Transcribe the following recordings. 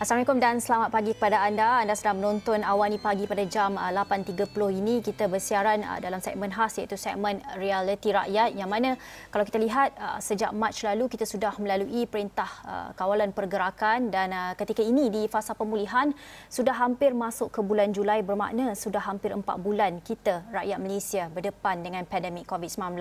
Assalamualaikum dan selamat pagi kepada anda. Anda sedang menonton Awani Pagi pada jam 8.30 ini. Kita bersiaran dalam segmen khas iaitu segmen Realiti Rakyat yang mana kalau kita lihat sejak Mac lalu kita sudah melalui perintah kawalan pergerakan dan ketika ini di fasa pemulihan sudah hampir masuk ke bulan Julai, bermakna sudah hampir 4 bulan kita rakyat Malaysia berdepan dengan pandemik COVID-19.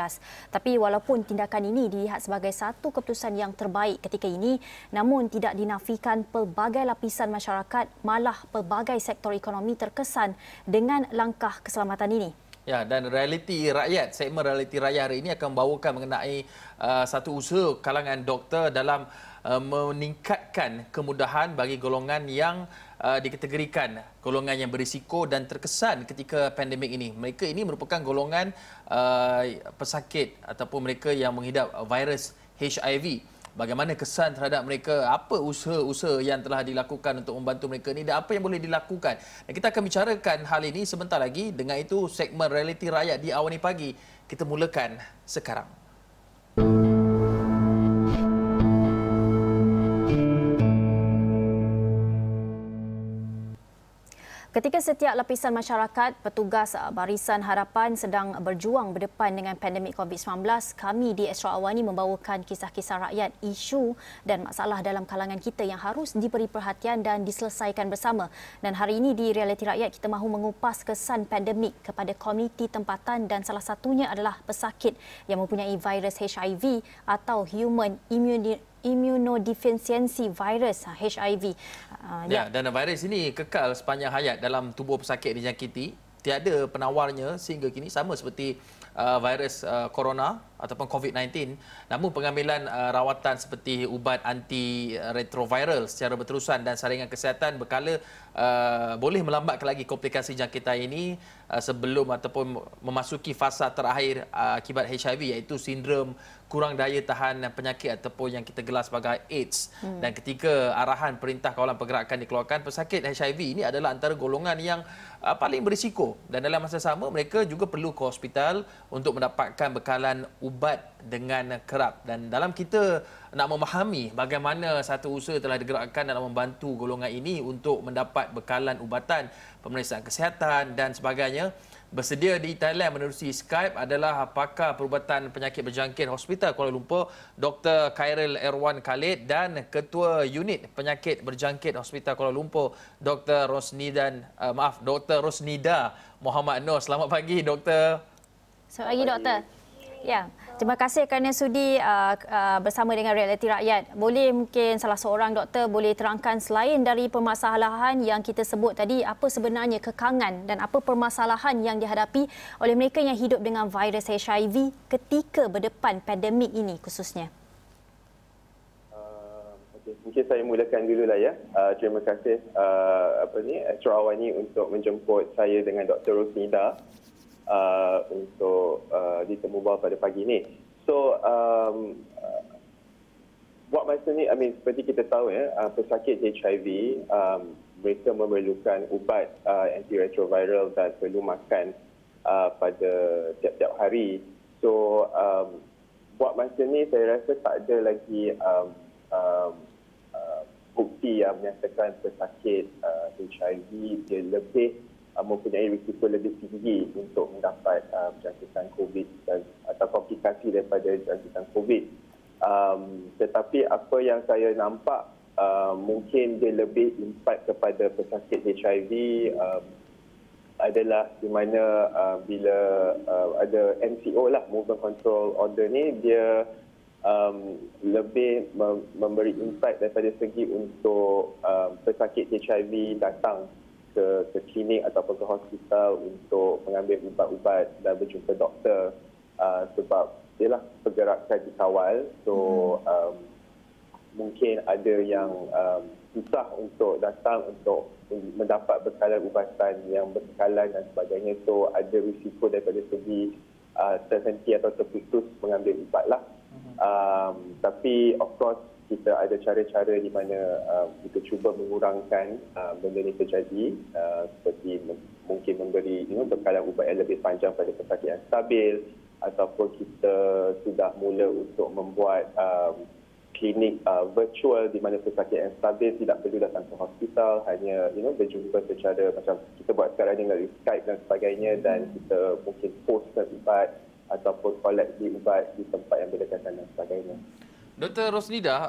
Tapi walaupun tindakan ini dilihat sebagai satu keputusan yang terbaik ketika ini, namun tidak dinafikan pelbagai lapisan masyarakat, malah pelbagai sektor ekonomi terkesan dengan langkah keselamatan ini. Ya, dan Realiti Rakyat, segmen Realiti Rakyat hari ini akan membawakan mengenai satu usaha kalangan doktor dalam meningkatkan kemudahan bagi golongan yang dikategorikan golongan yang berisiko dan terkesan ketika pandemik ini. Mereka ini merupakan golongan pesakit ataupun mereka yang mengidap virus HIV. Bagaimana kesan terhadap mereka, apa usaha-usaha yang telah dilakukan untuk membantu mereka ini dan apa yang boleh dilakukan. Dan kita akan bicarakan hal ini sebentar lagi. Dengan itu, segmen Realiti Rakyat di Awani Pagi kita mulakan sekarang. Ketika setiap lapisan masyarakat, petugas Barisan Harapan sedang berjuang berdepan dengan pandemik COVID-19, kami di Astro Awani membawakan kisah-kisah rakyat, isu dan masalah dalam kalangan kita yang harus diberi perhatian dan diselesaikan bersama. Dan hari ini di Realiti Rakyat kita mahu mengupas kesan pandemik kepada komuniti tempatan dan salah satunya adalah pesakit yang mempunyai virus HIV atau Human Immunodeficiency Virus HIV. Ya, dan virus ini kekal sepanjang hayat dalam tubuh pesakit dijangkiti. Tiada penawarnya sehingga kini, sama seperti virus corona ataupun COVID-19. Namun pengambilan rawatan seperti ubat anti-retroviral secara berterusan dan saringan kesihatan berkala boleh melambatkan lagi komplikasi jangkitan ini sebelum ataupun memasuki fasa terakhir akibat HIV, iaitu sindrom kurang daya tahan penyakit ataupun yang kita gelar sebagai AIDS. Dan ketika arahan perintah kawalan pergerakan dikeluarkan, pesakit HIV ini adalah antara golongan yang paling berisiko dan dalam masa sama mereka juga perlu ke hospital untuk mendapatkan bekalan ubat dengan kerap. Dan dalam kita nak memahami bagaimana satu usaha telah digerakkan dalam membantu golongan ini untuk mendapat bekalan ubatan, pemeriksaan kesihatan dan sebagainya, bersedia di Thailand menerusi Skype adalah pakar perubatan penyakit berjangkit Hospital Kuala Lumpur, Dr. Khairil Erwan Khalid, dan Ketua Unit Penyakit Berjangkit Hospital Kuala Lumpur, Dr. Rosnida Muhammad Nur. Selamat pagi, Doktor. Selamat pagi, Doktor. Ya, terima kasih kerana sudi bersama dengan Realiti Rakyat. Boleh mungkin salah seorang doktor boleh terangkan selain dari permasalahan yang kita sebut tadi, apa sebenarnya kekangan dan apa permasalahan yang dihadapi oleh mereka yang hidup dengan virus HIV ketika berdepan pandemik ini khususnya? Mungkin saya mulakan dululah ya. Terima kasih Astro Awani untuk menjemput saya dengan Dr. Rosnida untuk ditemu bawah pada pagi ini. So, buat masa ni, seperti kita tahu ya, pesakit HIV mereka memerlukan ubat antiretroviral dan perlu makan pada tiap-tiap hari. So, buat masa ni saya rasa tak ada lagi bukti yang menyatakan pesakit HIV dia lebih mempunyai risiko lebih tinggi untuk mendapat jangkitan COVID atau komplikasi daripada jangkitan COVID. Tetapi apa yang saya nampak mungkin dia lebih impak kepada pesakit HIV adalah di mana bila ada MCO lah, Movement Control Order ni, dia lebih memberi impak daripada segi untuk pesakit HIV datang ke klinik ataupun ke hospital untuk mengambil ubat-ubat dan berjumpa doktor, sebab ialah pergerakan dikawal. So mungkin ada yang susah untuk datang untuk mendapat bekalan ubatan yang berkekalan dan sebagainya. So ada risiko daripada segi terhenti atau terputus mengambil ubat lah. Tapi of course kita ada cara-cara di mana kita cuba mengurangkan benda ini terjadi, seperti mungkin memberi bekalan ubat yang lebih panjang pada pesakit yang stabil, ataupun kita sudah mula untuk membuat klinik virtual di mana pesakit yang stabil tidak perlu datang ke hospital, hanya berjumpa secara macam kita buat sekarang ni melalui Skype dan sebagainya, dan kita mungkin postkan ubat ataupun koleksi ubat di tempat yang berdekatan dan sebagainya. Dr. Rosnida,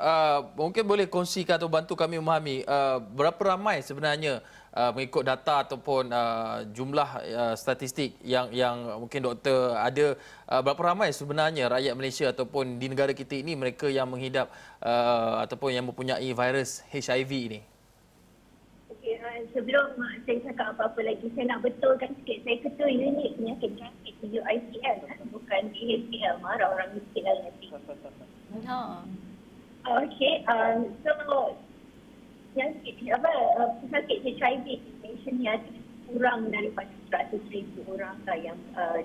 mungkin boleh kongsikan atau bantu kami memahami berapa ramai sebenarnya mengikut data ataupun jumlah statistik yang mungkin doktor ada, berapa ramai sebenarnya rakyat Malaysia ataupun di negara kita ini mereka yang menghidap ataupun yang mempunyai virus HIV ini? Okay, sebelum saya cakap apa-apa lagi, saya nak betulkan sikit. Saya ketua unit penyakit jangkit UICL, bukan DHCL. Marah orang UCL nanti. Okay, so pesakit HIV Malaysia ni ada kurang daripada 100,000 orang lah yang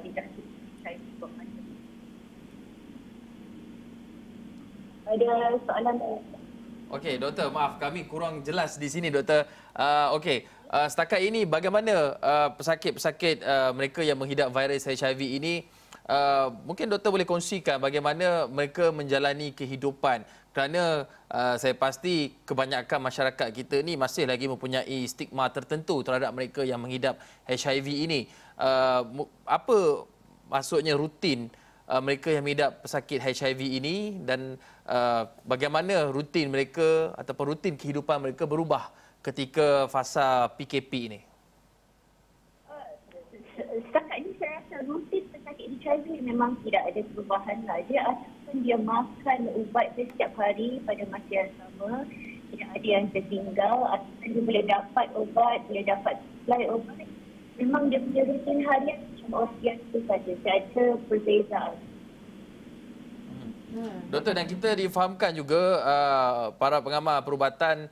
dijangkit HIV bermasa. Ada soalan? Okey, doktor, maaf kami kurang jelas di sini, doktor. Okey, setakat ini bagaimana pesakit-pesakit mereka yang menghidap virus HIV ini, mungkin doktor boleh kongsikan bagaimana mereka menjalani kehidupan, kerana saya pasti kebanyakan masyarakat kita ni masih lagi mempunyai stigma tertentu terhadap mereka yang menghidap HIV ini. Apa maksudnya rutin mereka yang mengidap pesakit HIV ini, dan bagaimana rutin mereka ataupun rutin kehidupan mereka berubah ketika fasa PKP ini? Setakat ini saya rasa rutin pesakit HIV memang tidak ada perubahan lah. Dia asalkan dia makan ubat dia setiap hari pada masa yang sama, tidak ada yang tertinggal, asalkan dia boleh dapat ubat, dia dapat supply ubat. Memang dia punya rutin harian macam orang biasa saja, tidak ada perbezaan. Doktor, dan kita difahamkan juga para pengamal perubatan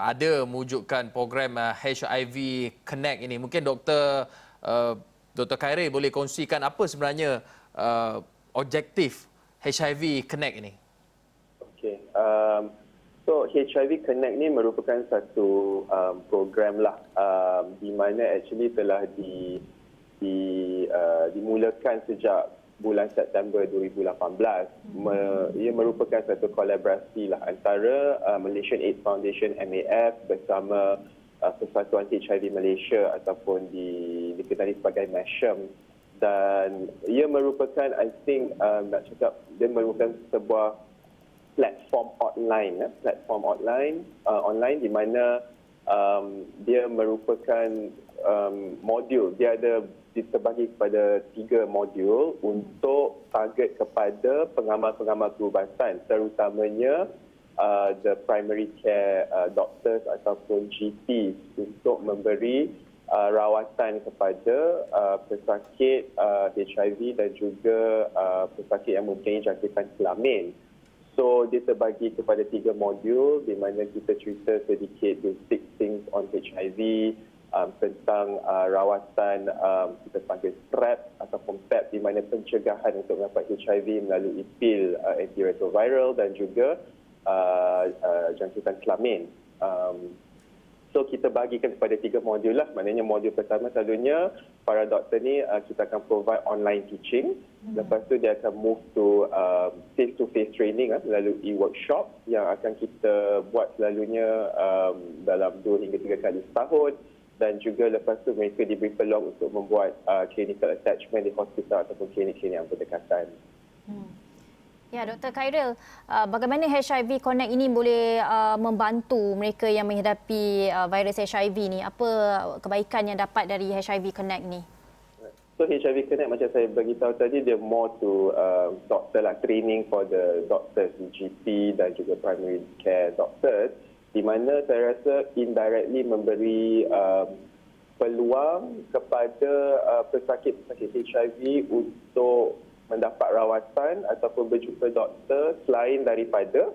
ada mewujudkan program HIV Connect ini. Mungkin Dr. Khairil boleh kongsikan apa sebenarnya objektif HIV Connect ini? Okey. So HIV Connect ni merupakan satu program lah di mana actually telah dimulakan sejak bulan September 2018. Ia merupakan satu kolaborasi lah antara Malaysian AIDS Foundation MAF bersama Persatuan HIV Malaysia ataupun dikenali sebagai MASHM, dan ia merupakan, I think nak cakap, dia merupakan sebuah platform online di mana dia merupakan modul. Dia ada terbagi kepada 3 modul untuk target kepada pengamal-pengamal perubatan, terutamanya the primary care doctors ataupun GP, untuk memberi rawatan kepada pesakit HIV dan juga pesakit yang mempunyai jangkitan kelamin. So dia terbagi kepada 3 modul di mana kita cerita sedikit basic things on HIV, tentang rawatan kita panggil PrEP ataupun PEP, di mana pencegahan untuk mendapat HIV melalui pil antiretroviral dan juga jangkitan kelamin. So kita bagikan kepada 3 modul lah. Maknanya modul pertama selalunya para doktor ni kita akan provide online teaching. Lepas tu dia akan move to face-to-face training melalui workshop yang akan kita buat selalunya dalam 2 hingga 3 kali setahun. Dan juga lepas tu mereka diberi peluang untuk membuat clinical attachment di hospital ataupun klinik-klinik yang berdekatan. Ya, Dr. Khairil, bagaimana HIV Connect ini boleh membantu mereka yang menghadapi virus HIV ni? Apa kebaikan yang dapat dari HIV Connect ni? So HIV Connect macam saya beritahu tadi, dia more to doctor lah, training for the doctors, GP dan juga primary care doctors, di mana saya rasa indirectly memberi peluang kepada pesakit-pesakit HIV untuk mendapat rawatan ataupun berjumpa doktor selain daripada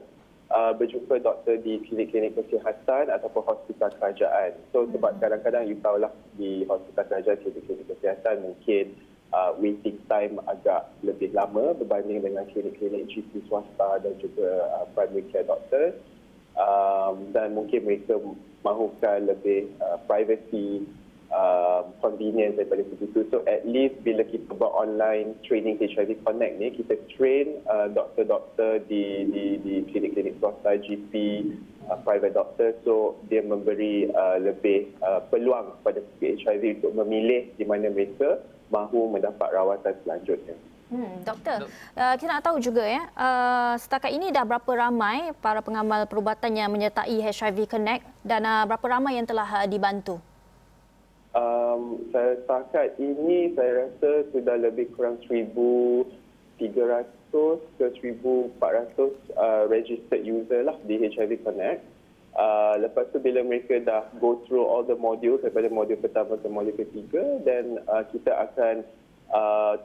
berjumpa doktor di klinik-klinik kesihatan ataupun hospital kerajaan. So sebab kadang-kadang you tahulah di hospital kerajaan, klinik-klinik kesihatan mungkin waiting time agak lebih lama berbanding dengan klinik-klinik GP swasta dan juga primary care doctors. Dan mungkin mereka mahukan lebih privacy convenience daripada situ. So at least bila kita buat online training HIV Connect ni, kita train doktor-doktor di klinik-klinik swasta, GP, private doctor. So dia memberi lebih peluang kepada pesakit HIV untuk memilih di mana mereka mahu mendapat rawatan selanjutnya. Doktor, kita nak tahu juga ya, setakat ini dah berapa ramai para pengamal perubatan yang menyertai HIV Connect dan berapa ramai yang telah dibantu? Setakat ini saya rasa sudah lebih kurang 1,300 ke 1,400 registered user lah di HIV Connect. Lepas tu bila mereka dah go through all the modules daripada modul pertama ke modul ketiga, dan kita akan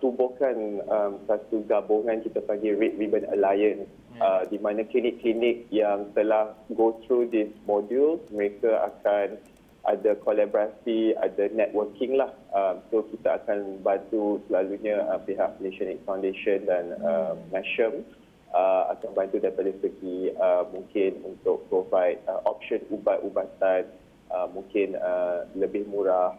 tubuhkan satu gabungan kita panggil Red Ribbon Alliance, di mana klinik-klinik yang telah go through this module, mereka akan ada kolaborasi, ada networking lah. So kita akan bantu selalunya pihak Malaysian AIDS Foundation dan NASHM akan bantu daripada segi mungkin untuk provide option ubat-ubatan mungkin lebih murah,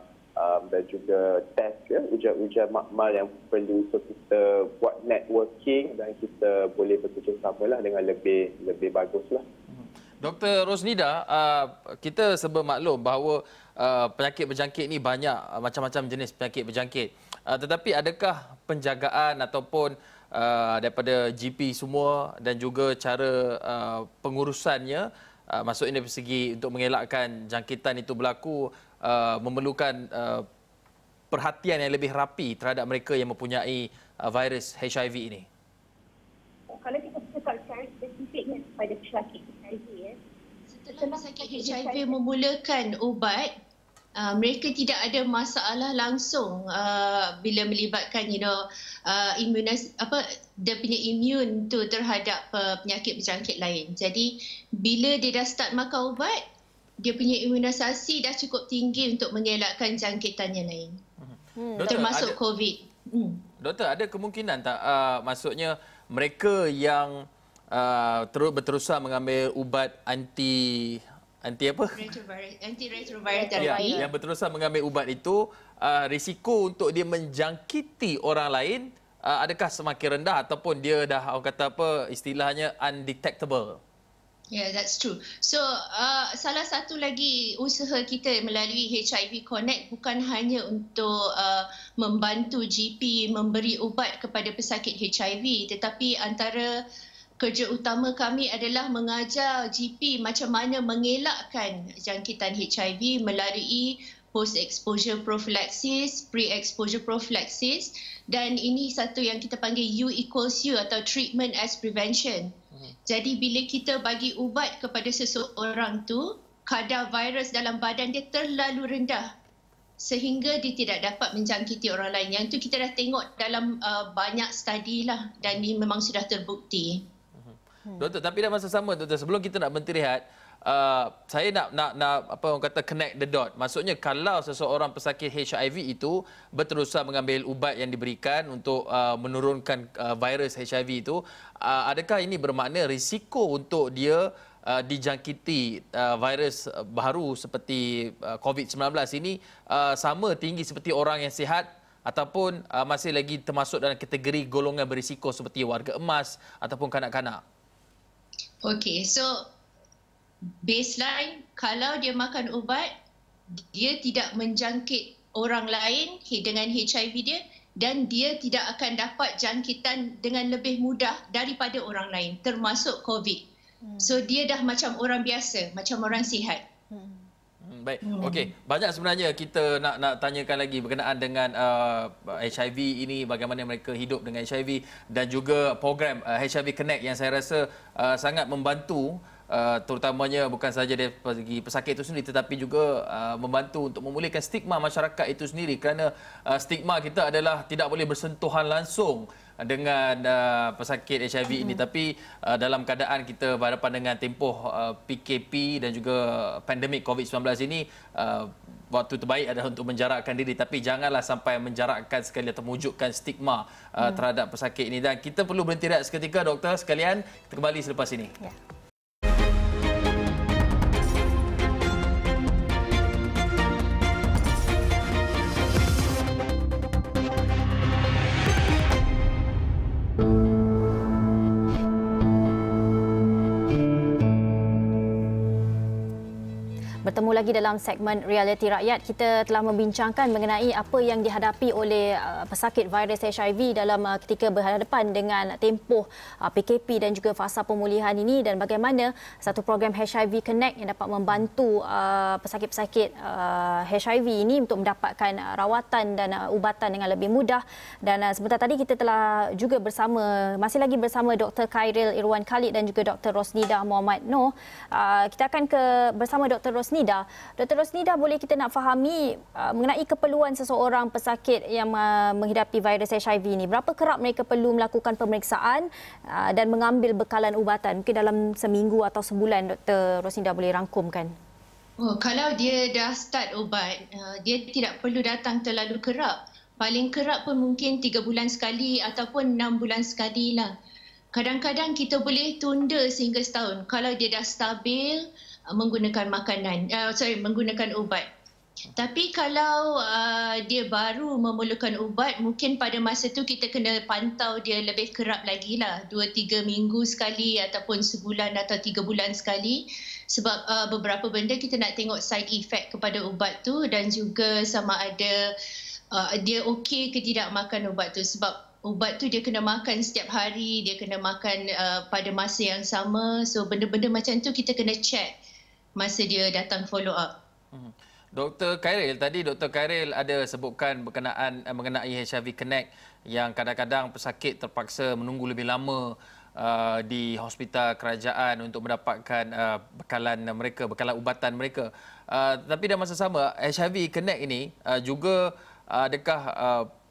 dan juga test ujian makmal yang perlu. So kita buat networking dan kita boleh bekerjasama lah dengan lebih bagus lah. Dr. Rosnida, kita serba maklum bahawa penyakit berjangkit ni banyak macam-macam jenis penyakit berjangkit. Tetapi adakah penjagaan ataupun daripada GP semua dan juga cara pengurusannya, maksudnya dari segi untuk mengelakkan jangkitan itu berlaku, memerlukan perhatian yang lebih rapi terhadap mereka yang mempunyai virus HIV ini? Kalau kita cakap secara spesifiknya kepada pesakit HIV, setelah pesakit HIV memulakan ubat, mereka tidak ada masalah langsung bila melibatkan dia punya imun tu terhadap penyakit berjangkit lain. Jadi bila dia dah start makan ubat, dia punya imunisasi dah cukup tinggi untuk mengelakkan jangkitan yang lain. Termasuk COVID. Doktor, ada kemungkinan tak maksudnya mereka yang berterusan mengambil ubat antiretroviral terapi, yang berterusan mengambil ubat itu, risiko untuk dia menjangkiti orang lain adakah semakin rendah ataupun dia dah, orang kata apa istilahnya, undetectable? Yeah, that's true. So, salah satu lagi usaha kita melalui HIV Connect bukan hanya untuk membantu GP memberi ubat kepada pesakit HIV, tetapi antara kerja utama kami adalah mengajar GP macam mana mengelakkan jangkitan HIV melalui post-exposure prophylaxis, pre-exposure prophylaxis, dan ini satu yang kita panggil U equals U atau treatment as prevention. Jadi bila kita bagi ubat kepada seseorang tu, kadar virus dalam badan dia terlalu rendah sehingga dia tidak dapat menjangkiti orang lain. Yang tu kita dah tengok dalam banyak studi lah, dan ini memang sudah terbukti. Doktor, tapi dalam masa sama, doktor, sebelum kita nak berhenti rehat, saya nak apa orang kata connect the dot. Maksudnya kalau seseorang pesakit HIV itu berterusan mengambil ubat yang diberikan untuk menurunkan virus HIV itu, adakah ini bermakna risiko untuk dia dijangkiti virus baru seperti COVID-19 ini sama tinggi seperti orang yang sihat ataupun masih lagi termasuk dalam kategori golongan berisiko seperti warga emas ataupun kanak-kanak? Okey, so baseline, kalau dia makan ubat, dia tidak menjangkit orang lain dengan HIV dia, dan dia tidak akan dapat jangkitan dengan lebih mudah daripada orang lain, termasuk COVID. So dia dah macam orang biasa, macam orang sihat. Baik, okey. Banyak sebenarnya kita nak tanyakan lagi berkenaan dengan HIV ini, bagaimana mereka hidup dengan HIV, dan juga program HIV Connect yang saya rasa sangat membantu, terutamanya bukan sahaja dari segi pesakit itu sendiri, tetapi juga membantu untuk memulihkan stigma masyarakat itu sendiri, kerana stigma kita adalah tidak boleh bersentuhan langsung dengan pesakit HIV ini, tapi dalam keadaan kita berhadapan dengan tempoh PKP dan juga pandemik COVID-19 ini, waktu terbaik adalah untuk menjarakkan diri, tapi janganlah sampai menjarakkan sekali atau mewujudkan stigma terhadap pesakit ini. Dan kita perlu berhenti rehat seketika, doktor sekalian. Kita kembali selepas ini. Ya. bertemu lagi dalam segmen Realiti Rakyat. Kita telah membincangkan mengenai apa yang dihadapi oleh pesakit virus HIV dalam ketika berhadapan dengan tempoh PKP dan juga fasa pemulihan ini, dan bagaimana satu program HIV Connect yang dapat membantu pesakit-pesakit HIV ini untuk mendapatkan rawatan dan ubatan dengan lebih mudah. Dan sebentar tadi kita telah juga masih lagi bersama Dr. Khairil Irwan Khalid dan juga Dr. Rosnida Muhammad Noor. Kita akan bersama Dr. Rosnida. Dr. Rosnida, boleh kita nak fahami mengenai keperluan seseorang pesakit yang menghidapi virus HIV ini? Berapa kerap mereka perlu melakukan pemeriksaan dan mengambil bekalan ubatan? Mungkin dalam seminggu atau sebulan, Dr. Rosnida boleh rangkumkan. Kalau dia dah start ubat, dia tidak perlu datang terlalu kerap. Paling kerap pun mungkin 3 bulan sekali ataupun 6 bulan sekali lah. Kadang-kadang kita boleh tunda sehingga setahun kalau dia dah stabil menggunakan menggunakan ubat. Tapi kalau dia baru memerlukan ubat, mungkin pada masa tu kita kena pantau dia lebih kerap lagi lah, 2-3 minggu sekali ataupun sebulan atau 3 bulan sekali. Sebab beberapa benda kita nak tengok side effect kepada ubat tu dan juga sama ada dia okey ke tidak makan ubat tu. Sebab ubat tu dia kena makan setiap hari, dia kena makan pada masa yang sama. So benda-benda macam tu kita kena check masa dia datang follow up. Dr. Khairil, tadi Dr. Khairil ada sebutkan berkenaan mengenai HIV Connect yang kadang-kadang pesakit terpaksa menunggu lebih lama di hospital kerajaan untuk mendapatkan bekalan ubatan mereka. Tapi dalam masa sama, HIV Connect ini juga adakah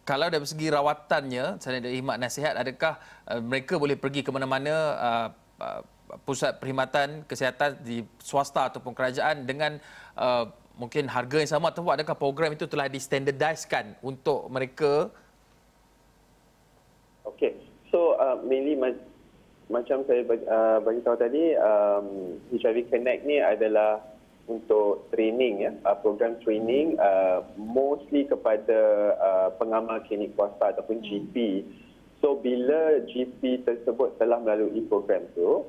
kalau dari segi rawatannya, saya ada khidmat nasihat, adakah mereka boleh pergi ke mana-mana pusat perkhidmatan kesihatan di swasta ataupun kerajaan dengan mungkin harga yang sama, ataupun adakah program itu telah distandardizekan untuk mereka? Okey. So mainly macam saya bagi tahu tadi, HIV Connect ni adalah untuk training, program training mostly kepada pengamal klinik swasta ataupun GP. So bila GP tersebut telah melalui program tu,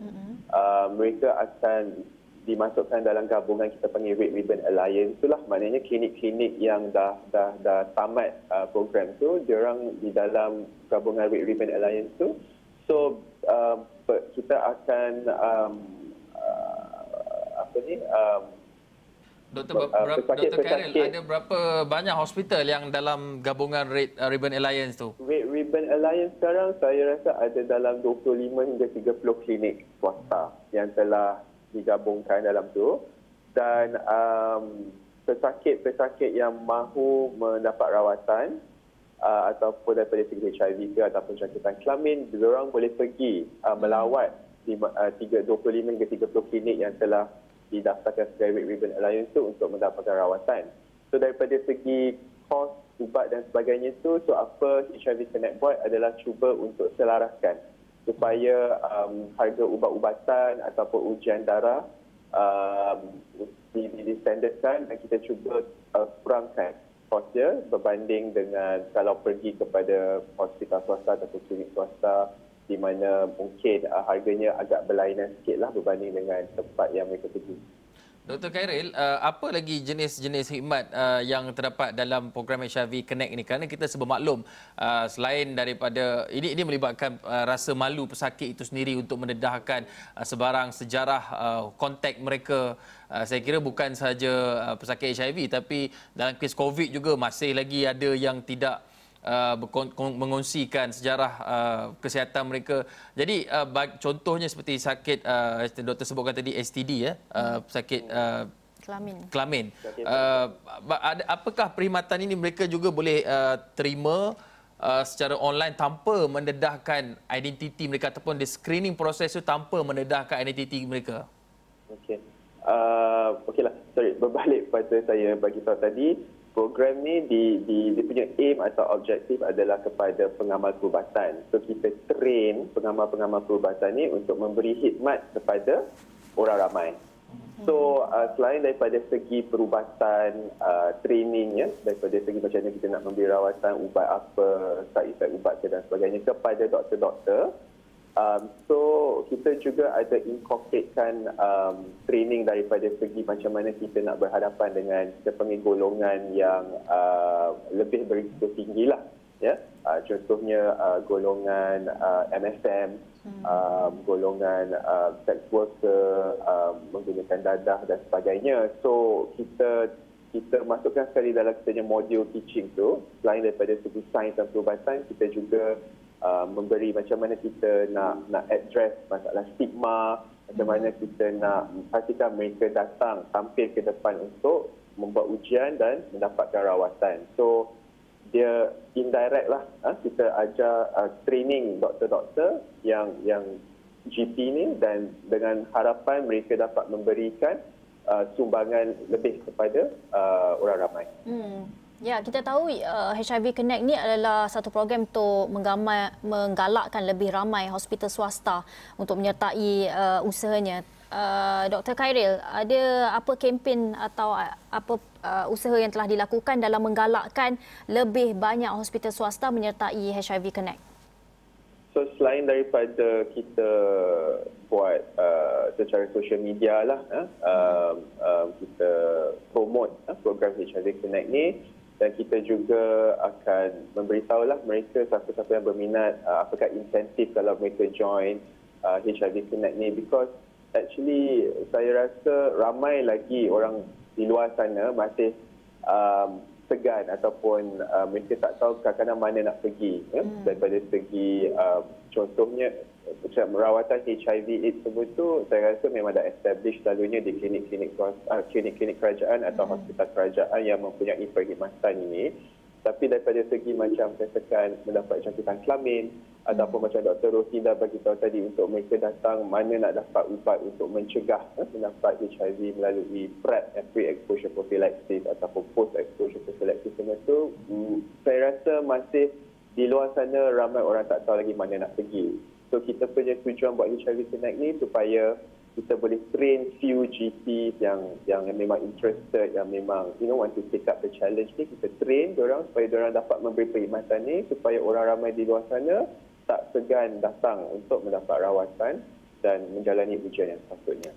mereka akan dimasukkan dalam gabungan kita panggil Red Ribbon Alliance. Itulah maknanya klinik-klinik yang dah tamat program tu, diorang di dalam gabungan Red Ribbon Alliance tu. So kita akan Dr. Khairil, ada berapa banyak hospital yang dalam gabungan Red Ribbon Alliance tu? Red Ribbon Alliance sekarang saya rasa ada dalam 25 hingga 30 klinik swasta yang telah digabungkan dalam tu. Dan pesakit-pesakit yang mahu mendapat rawatan ataupun daripada segi HIV ke ataupun jangkitan kelamin, diorang boleh pergi melawat 25 hingga 30 klinik yang telah didaftarkan sebagai Red Ribbon Alliance tu untuk mendapatkan rawatan. So daripada segi kos ubat dan sebagainya tu, so apa HIV Connect buat adalah cuba untuk selaraskan supaya harga ubat-ubatan ataupun ujian darah distandardkan, dan kita cuba kurangkan kosnya berbanding dengan kalau pergi kepada hospital swasta ataupun klinik swasta di mana mungkin harganya agak berlainan sikitlah berbanding dengan tempat yang mereka pergi. Dr. Khairil, apa lagi jenis-jenis khidmat yang terdapat dalam program HIV Connect ini? Kerana kita bermaklum, selain daripada ini melibatkan rasa malu pesakit itu sendiri untuk mendedahkan sebarang sejarah kontak mereka. Saya kira bukan sahaja pesakit HIV, tapi dalam kes COVID juga masih lagi ada yang tidak mengongsikan sejarah kesihatan mereka. Jadi contohnya seperti sakit doktor sebutkan tadi STD, sakit kelamin. Apakah perkhidmatan ini mereka juga boleh terima secara online tanpa mendedahkan identiti mereka, ataupun di screening proses itu tanpa mendedahkan identiti mereka? Okey. Okeylah. Sorry, berbalik pada saya bagi tahu tadi, program ni dia punya aim atau objektif adalah kepada pengamal perubatan. So kita train pengamal-pengamal perubatan ni untuk memberi khidmat kepada orang ramai. So selain daripada segi perubatan, training, daripada segi macam mana kita nak memberi rawatan, ubat apa, side effect ubat dan sebagainya kepada doktor-doktor, So kita juga ada incorporatekan training daripada segi macam mana kita nak berhadapan dengan kita panggil golongan yang lebih berisiko tinggi lah. Ya, contohnya golongan MSM, golongan sex worker, menggunakan dadah dan sebagainya. So kita masukkan sekali dalam kita modul teaching tu, selain daripada segi sains dan perubatan, kita juga memberi macam mana kita nak address masalah stigma, macam mana kita nak pastikan mereka datang tampil ke depan untuk membuat ujian dan mendapatkan rawatan. So dia indirect lah, kita ajar training doktor-doktor yang GP ni, dan dengan harapan mereka dapat memberikan sumbangan lebih kepada orang ramai. Ya, kita tahu HIV Connect ni adalah satu program untuk menggalakkan lebih ramai hospital swasta untuk menyertai usahanya. Dr. Khairil, ada apa kempen atau apa usaha yang telah dilakukan dalam menggalakkan lebih banyak hospital swasta menyertai HIV Connect? So selain daripada kita buat secara social media lah, kita promote program HIV Connect ni, dan kita juga akan memberitahulah mereka siapa-siapa yang berminat apakah insentif kalau mereka join HIV Connect ni, because actually saya rasa ramai lagi orang di luar sana masih segan ataupun mereka tak tahu kadang-kadang mana nak pergi, daripada segi contohnya macam rawatan HIV AIDS semua tu saya rasa memang dah establish selalunya di klinik-klinik kerajaan atau hospital kerajaan yang mempunyai perkhidmatan ini. Tapi daripada segi macam katakan mendapat jangkitan kelamin ataupun macam Dr. Rosida bagi tahu tadi untuk mereka datang mana nak dapat ubat untuk mencegah mendapat HIV melalui PrEP, pre-exposure prophylaxis ataupun post-exposure prophylaxis semua tu, saya rasa masih di luar sana ramai orang tak tahu lagi mana nak pergi. So kita punya tujuan buat HIV Connect ni supaya kita boleh train few GP yang memang interested, yang memang want to take up the challenge ni. Kita train diorang supaya diorang dapat memberi perkhidmatan ni supaya orang ramai di luar sana tak segan datang untuk mendapat rawatan dan menjalani ujian yang sepatutnya.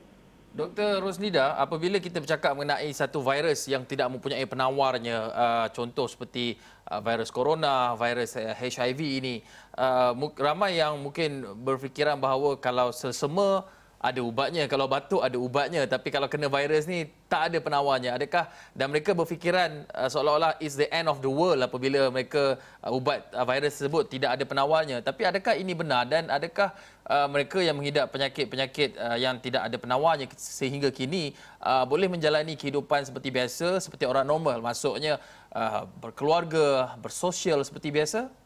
Dr. Rosnida, apabila kita bercakap mengenai satu virus yang tidak mempunyai penawarnya, contoh seperti virus corona, virus HIV ini, ramai yang mungkin berfikiran bahawa kalau selsema ada ubatnya, kalau batuk ada ubatnya, tapi kalau kena virus ni tak ada penawarnya. Adakah dan mereka berfikiran seolah-olah it's the end of the world apabila mereka ubat virus tersebut tidak ada penawarnya. Tapi adakah ini benar, dan adakah mereka yang mengidap penyakit-penyakit yang tidak ada penawarnya sehingga kini boleh menjalani kehidupan seperti biasa, seperti orang normal, maksudnya berkeluarga, bersosial seperti biasa?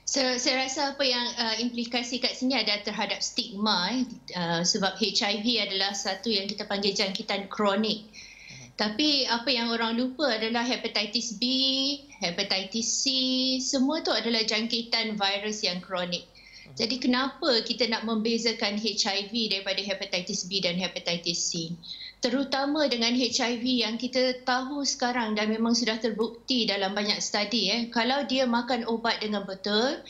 Saya rasa apa yang implikasi kat sini ada terhadap stigma, sebab HIV adalah satu yang kita panggil jangkitan kronik. Tapi apa yang orang lupa adalah hepatitis B, hepatitis C, semua tu adalah jangkitan virus yang kronik. Jadi kenapa kita nak membezakan HIV daripada hepatitis B dan hepatitis C? Terutama dengan HIV yang kita tahu sekarang dan memang sudah terbukti dalam banyak studi, kalau dia makan ubat dengan betul,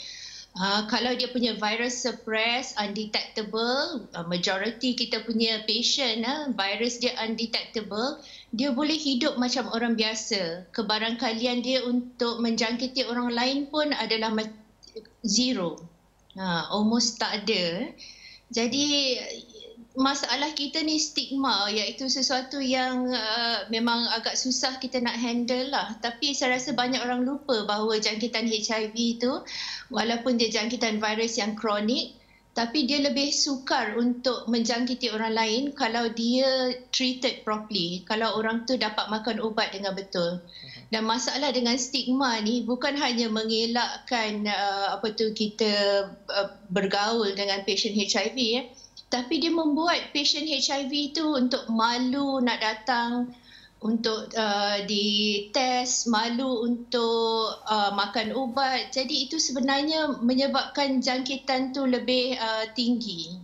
kalau dia punya virus suppress, undetectable, majority kita punya patient virus dia undetectable, dia boleh hidup macam orang biasa. Kebarangkalian dia untuk menjangkiti orang lain pun adalah zero, almost tak ada. Jadi masalah kita ni stigma, iaitu sesuatu yang memang agak susah kita nak handle lah. Tapi saya rasa banyak orang lupa bahawa jangkitan HIV tu walaupun dia jangkitan virus yang kronik, tapi dia lebih sukar untuk menjangkiti orang lain kalau dia treated properly, kalau orang tu dapat makan ubat dengan betul. Dan masalah dengan stigma ni bukan hanya mengelakkan kita bergaul dengan pasien HIV, tapi dia membuat pasien HIV itu untuk malu nak datang untuk dites, malu untuk makan ubat. Jadi itu sebenarnya menyebabkan jangkitan tu lebih tinggi.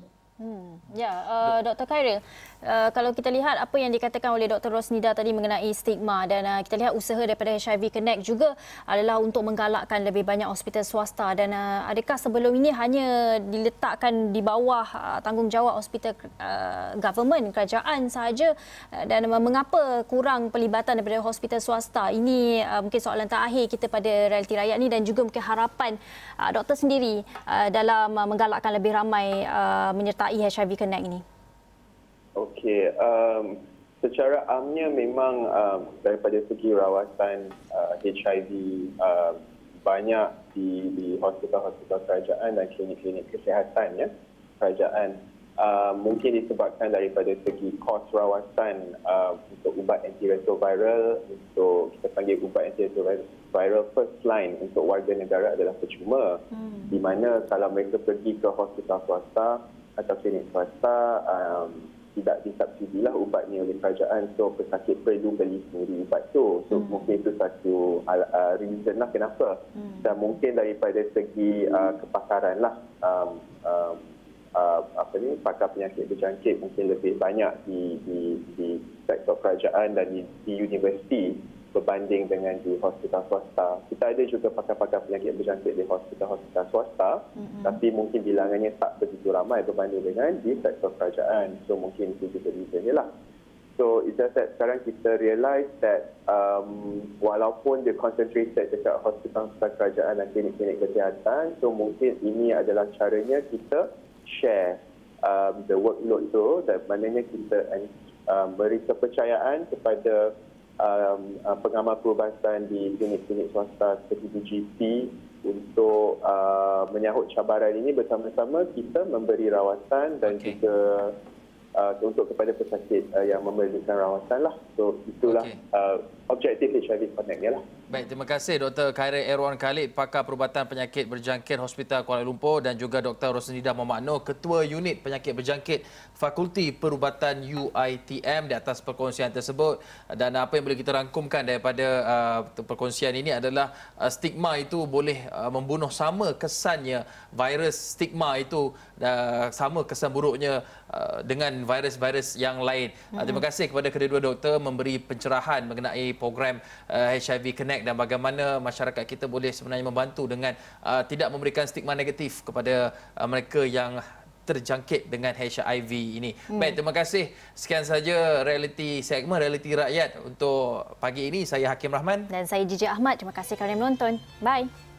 Ya, Dr. Khairil, kalau kita lihat apa yang dikatakan oleh Dr. Rosnida tadi mengenai stigma dan kita lihat usaha daripada HIV Connect juga adalah untuk menggalakkan lebih banyak hospital swasta dan adakah sebelum ini hanya diletakkan di bawah tanggungjawab hospital government, kerajaan sahaja dan mengapa kurang pelibatan daripada hospital swasta? Ini mungkin soalan terakhir kita pada Realiti Rakyat ni dan juga mungkin harapan doktor sendiri dalam menggalakkan lebih ramai menyertai HIV Connect ini. Okey, secara amnya memang daripada segi rawatan HIV banyak di hospital-hospital kerajaan dan klinik-klinik kesihatan ya kerajaan mungkin disebabkan daripada segi kos rawatan untuk ubat antiretroviral, untuk kita panggil ubat antiretroviral first line untuk warga negara adalah percuma. Di mana kalau mereka pergi ke hospital swasta atau klinik swasta tidak disubsidilah ubatnya oleh kerajaan, so pesakit perlu beli sendiri ubat tu. So mungkin itu satu reason lah kenapa. Dan mungkin daripada segi kepakaran lah pakar penyakit berjangkit mungkin lebih banyak di sektor kerajaan dan di universiti berbanding dengan di hospital swasta. Kita ada juga pakar-pakar penyakit berjangkit di hospital-hospital swasta, tapi mungkin bilangannya tak begitu ramai berbanding dengan di sektor kerajaan. So mungkin itu juga reasonnya lah. So it's just that sekarang kita realise that walaupun dia concentrated dekat hospital-hospital kerajaan dan klinik-klinik kesihatan, so mungkin ini adalah caranya kita share the workload tu, dan maknanya kita beri kepercayaan kepada pengamal perubatan di klinik-klinik swasta seperti GP untuk menyahut cabaran ini bersama-sama kita memberi rawatan dan juga untuk kepada pesakit yang memerlukan rawatan lah. So itulah objektif HIV Connect ni lah. Baik, terima kasih Dr. Khairil Erwan Khalid, pakar perubatan penyakit berjangkit Hospital Kuala Lumpur, dan juga Dr. Rosnida Mohamed Noor, Ketua Unit Penyakit Berjangkit Fakulti Perubatan UiTM, di atas perkongsian tersebut. Dan apa yang boleh kita rangkumkan daripada perkongsian ini adalah stigma itu boleh membunuh, sama kesannya virus stigma itu sama kesan buruknya dengan virus-virus yang lain. Terima kasih kepada kedua-dua doktor memberi pencerahan mengenai program HIV Connect dan bagaimana masyarakat kita boleh sebenarnya membantu dengan tidak memberikan stigma negatif kepada mereka yang terjangkit dengan HIV ini. Baik, terima kasih. Sekian saja segmen Realiti Rakyat untuk pagi ini. Saya Hakim Rahman. Dan saya Jiji Ahmad. Terima kasih kerana menonton. Bye.